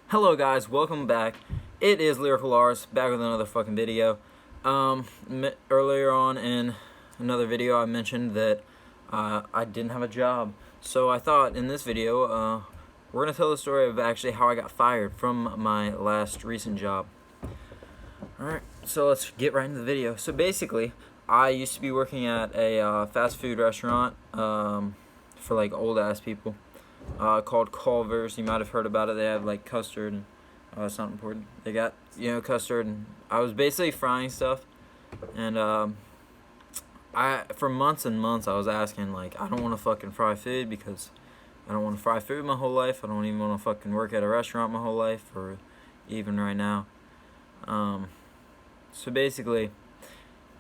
Hello guys, welcome back. It is Lyrical Lars, back with another fucking video. Earlier on in another video I mentioned that I didn't have a job. So I thought in this video, we're going to tell the story of actually how I got fired from my last recent job. Alright, so let's get right into the video. So basically, I used to be working at a fast food restaurant for like old ass people. Called Culver's. You might have heard about it. They have like custard and it's not important. They got, custard, and I was basically frying stuff, and I for months and months I was asking, like, I don't want to fucking fry food because I don't want to fry food my whole life. I don't even want to fucking work at a restaurant my whole life, or even right now. So basically,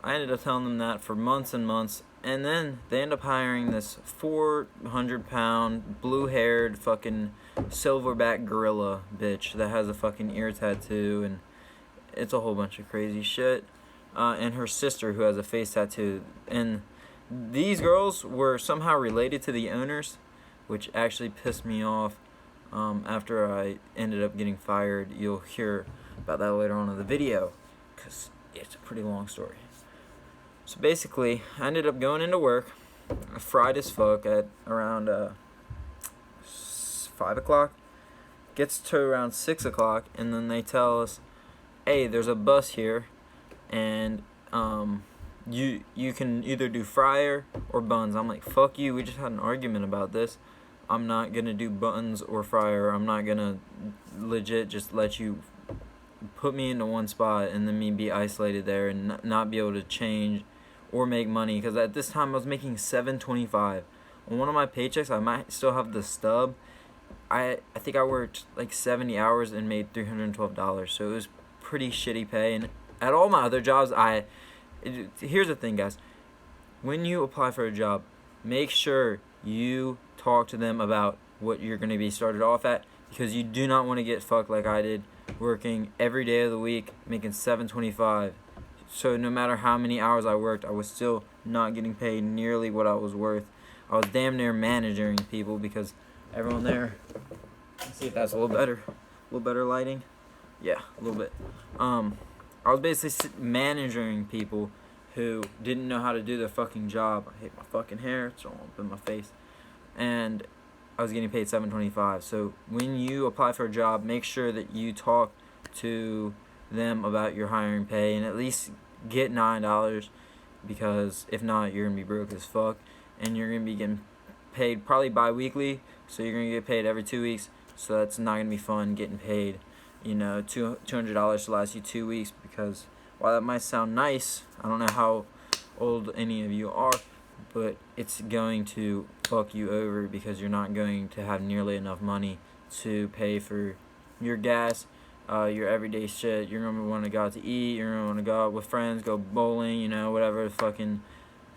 I ended up telling them that for months and months. And then they end up hiring this 400-pound, blue-haired, fucking silverback gorilla bitch that has a fucking ear tattoo, and it's a whole bunch of crazy shit. And her sister, who has a face tattoo. And these girls were somehow related to the owners, which actually pissed me off. After I ended up getting fired, you'll hear about that later on in the video, because it's a pretty long story. So basically, I ended up going into work, fried as fuck at around 5 o'clock. Gets to around 6 o'clock, and then they tell us, hey, there's a bus here, and you can either do fryer or buns. I'm like, fuck you, we just had an argument about this. I'm not going to do buns or fryer. I'm not going to legit just let you put me into one spot and then me be isolated there and not be able to change or make money, because at this time I was making $7.25 on one of my paychecks. I might still have the stub. I think I worked like 70 hours and made $312, so it was pretty shitty pay. And at all my other jobs, here's the thing, guys. When you apply for a job, make sure you talk to them about what you're going to be started off at, because you do not want to get fucked like I did, working every day of the week, making $7.25. So no matter how many hours I worked, I was still not getting paid nearly what I was worth. I was damn near managing people, because everyone there, let's see if that's a little better lighting. Yeah, a little bit. I was basically managing people who didn't know how to do their fucking job. I hate my fucking hair, it's all up in my face. And I was getting paid $7.25. So when you apply for a job, make sure that you talk to them about your hiring pay and at least get $9, because if not, you're gonna be broke as fuck, and you're gonna be getting paid probably bi-weekly, so you're gonna get paid every 2 weeks. So that's not gonna be fun, getting paid $200 to last you 2 weeks, because while that might sound nice, I don't know how old any of you are, but it's going to fuck you over, because you're not going to have nearly enough money to pay for your gas, your everyday shit. You're gonna want to go out to eat, you're gonna want to go out with friends, go bowling, whatever fucking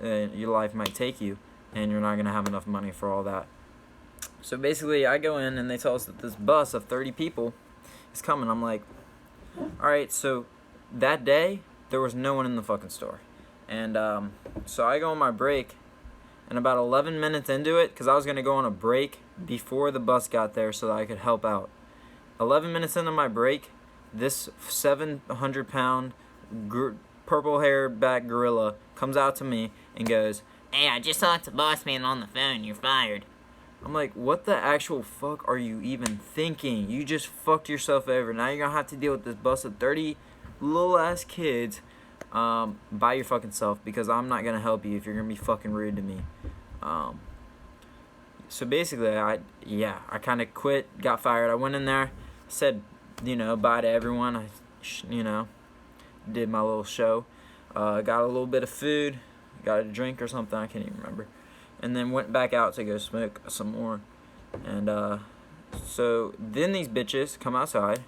your life might take you, and you're not gonna have enough money for all that. So basically, I go in and they tell us that this bus of 30 people is coming. I'm like, alright. So that day there was no one in the fucking store, and so I go on my break, and about 11 minutes into it, because I was gonna go on a break before the bus got there so that I could help out. 11 minutes into my break, this 700-pound purple-haired back gorilla comes out to me and goes, "Hey, I just talked to boss man on the phone. You're fired." I'm like, what the actual fuck are you even thinking? You just fucked yourself over. Now you're gonna have to deal with this bus of 30 little-ass kids by your fucking self, because I'm not gonna help you if you're gonna be fucking rude to me. So basically, I kind of quit, got fired. I went in there, said, bye to everyone. I, did my little show. Got a little bit of food, got a drink or something, I can't even remember. And then went back out to go smoke some more. And so then these bitches come outside,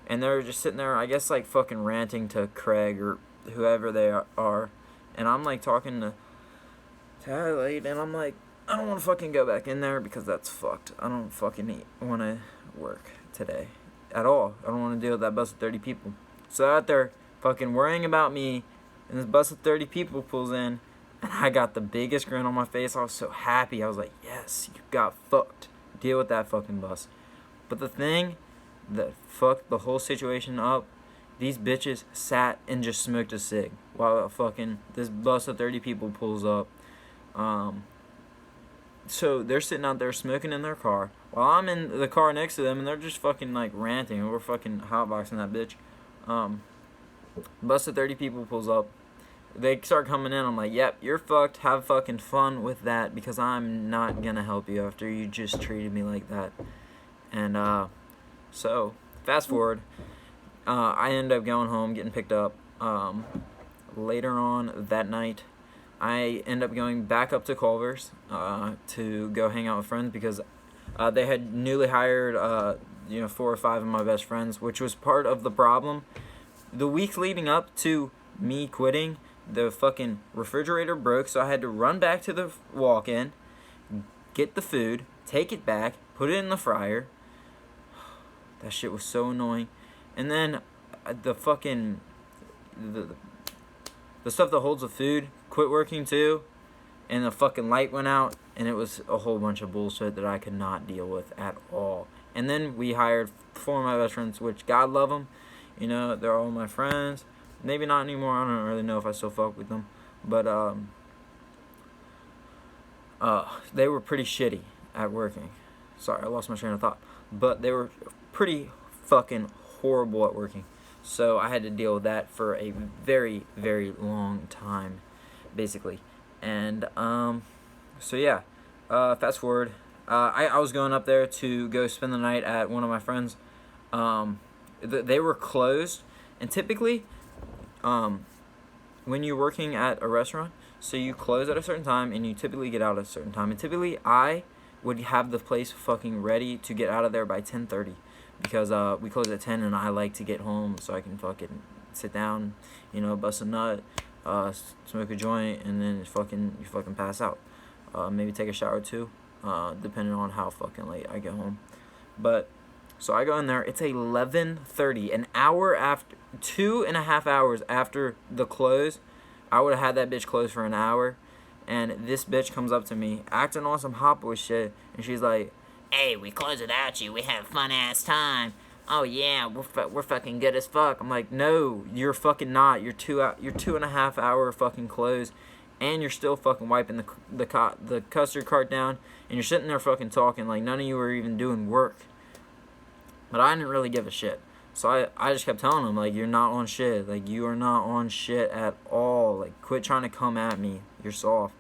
and they're just sitting there, I guess, like fucking ranting to Craig or whoever they are. And I'm like talking to Adelaide, and I'm like, I don't want to fucking go back in there, because that's fucked. I don't fucking want to work today at all. I don't want to deal with that bus of 30 people. So out there fucking worrying about me, and this bus of 30 people pulls in, And I got the biggest grin on my face. I was so happy. I was like, yes, you got fucked. Deal with that fucking bus. But the thing that fucked the whole situation up, these bitches sat and just smoked a cig while fucking this bus of 30 people pulls up. So they're sitting out there smoking in their car while I'm in the car next to them, and they're just fucking like ranting, and we're fucking hotboxing that bitch. Bus of 30 people pulls up. They start coming in. I'm like, yep, you're fucked. Have fucking fun with that, because I'm not gonna help you after you just treated me like that. And so fast forward, I end up going home, getting picked up. Later on that night, I end up going back up to Culver's to go hang out with friends, because they had newly hired 4 or 5 of my best friends, which was part of the problem. The week leading up to me quitting, the fucking refrigerator broke, so I had to run back to the walk-in, get the food, take it back, put it in the fryer. That shit was so annoying. And then the fucking the stuff that holds the food quit working too, and the fucking light went out, and it was a whole bunch of bullshit that I could not deal with at all. And then we hired 4 of my best friends, which God love them, they're all my friends. Maybe not anymore. I don't really know if I still fuck with them, but they were pretty shitty at working. Sorry, I lost my train of thought. But they were pretty fucking horrible at working. So I had to deal with that for a very, very long time, basically. And so yeah, fast forward. I was going up there to go spend the night at one of my friends. They were closed, and typically, when you're working at a restaurant, so you close at a certain time and you typically get out at a certain time. And typically, I would have the place fucking ready to get out of there by 10:30, because we close at 10, and I like to get home so I can fucking sit down, bust a nut, smoke a joint, and then you fucking pass out. Maybe take a shower too, depending on how fucking late I get home. But so I go in there. It's 11:30, an hour after, 2.5 hours after the close. I would have had that bitch closed for an hour, and this bitch comes up to me acting on some hot boy shit, and she's like, "Hey, we closed without you. We had a fun ass time. Oh yeah, we're fucking good as fuck." I'm like, "No, you're fucking not. You're 2.5 hour fucking closed, and you're still fucking wiping the custard cart down, and you're sitting there fucking talking like none of you are even doing work." But I didn't really give a shit. So I just kept telling him, like, you're not on shit. Like, you are not on shit at all. Like, quit trying to come at me. You're soft.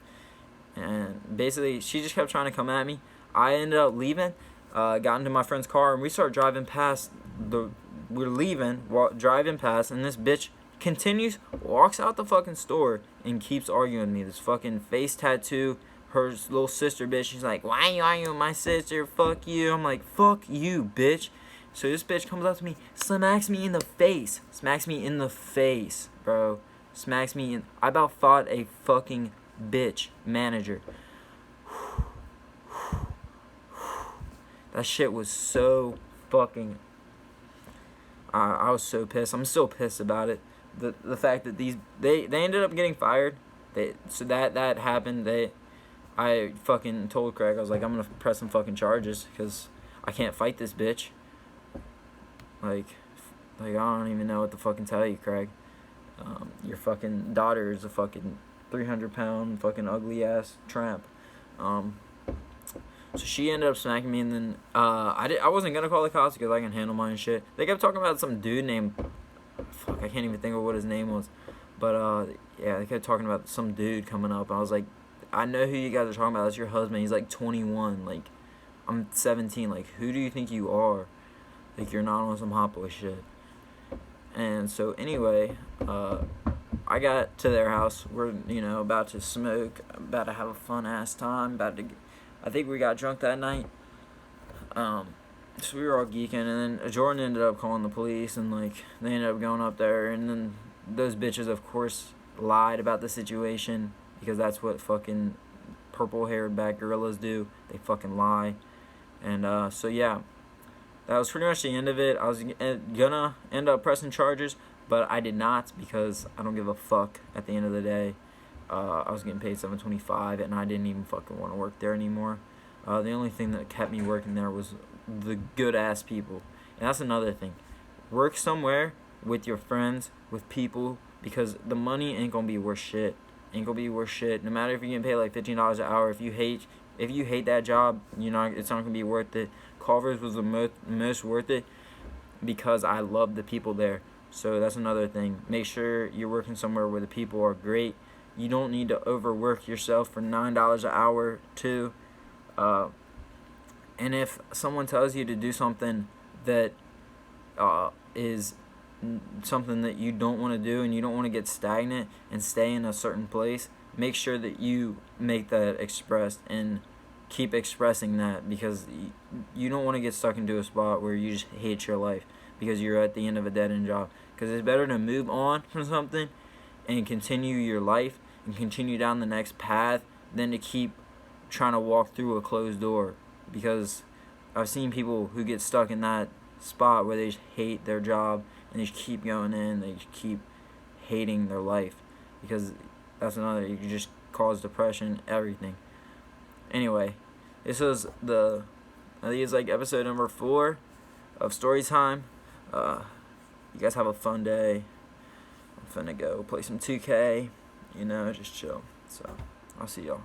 And basically, she just kept trying to come at me. I ended up leaving, got into my friend's car, and we started driving past we're leaving, driving past, and this bitch continues, walks out the fucking store, and keeps arguing with me. This fucking face tattoo, her little sister bitch, she's like, "Why are you arguing with my sister? Fuck you." I'm like, "Fuck you, bitch." So this bitch comes up to me, smacks me in the face. Smacks me in the face, bro. Smacks me in. I about fought a fucking bitch manager. That shit was so fucking. I was so pissed. I'm still pissed about it. The fact that they ended up getting fired. So that happened. I fucking told Craig, I was like, I'm gonna press some fucking charges because I can't fight this bitch. Like I don't even know what to fucking tell you, Craig. Your fucking daughter is a fucking 300-pound fucking ugly ass tramp. So she ended up smacking me, and then I wasn't gonna call the cops because I can handle my own shit. They kept talking about some dude named I can't even think of what his name was, but yeah, they kept talking about some dude coming up. And I was like, I know who you guys are talking about. That's your husband. He's like 21. Like, I'm 17. Like, who do you think you are? Like, you're not on some hot boy shit. And so anyway, I got to their house. We're about to smoke, about to have a fun ass time. I think we got drunk that night. So we were all geeking, and then Jordan ended up calling the police, and like they ended up going up there, and then those bitches, of course, lied about the situation because that's what fucking purple-haired bad gorillas do. They fucking lie. And so yeah, that was pretty much the end of it. I was gonna end up pressing charges, but I did not because I don't give a fuck at the end of the day. I was getting paid $7.25, and I didn't even fucking want to work there anymore. The only thing that kept me working there was the good ass people, and that's another thing. Work somewhere with your friends, with people, because the money ain't gonna be worth shit. Ain't gonna be worth shit. No matter if you're getting paid like $15 an hour, if you hate that job, it's not gonna be worth it. Culver's was the most worth it because I love the people there. So that's another thing. Make sure you're working somewhere where the people are great. You don't need to overwork yourself for $9 an hour too. And if someone tells you to do something that is something that you don't want to do, and you don't want to get stagnant and stay in a certain place, make sure that you make that expressed and keep expressing that, because you don't want to get stuck into a spot where you just hate your life because you're at the end of a dead-end job. Because it's better to move on from something and continue your life and continue down the next path than to keep trying to walk through a closed door. Because I've seen people who get stuck in that spot where they just hate their job and they just keep going in, they just keep hating their life, because that's another, you can just cause depression, everything. Anyway, this was I think it's like episode number 4 of Story Time. You guys have a fun day. I'm finna go play some 2K, just chill. So, I'll see y'all.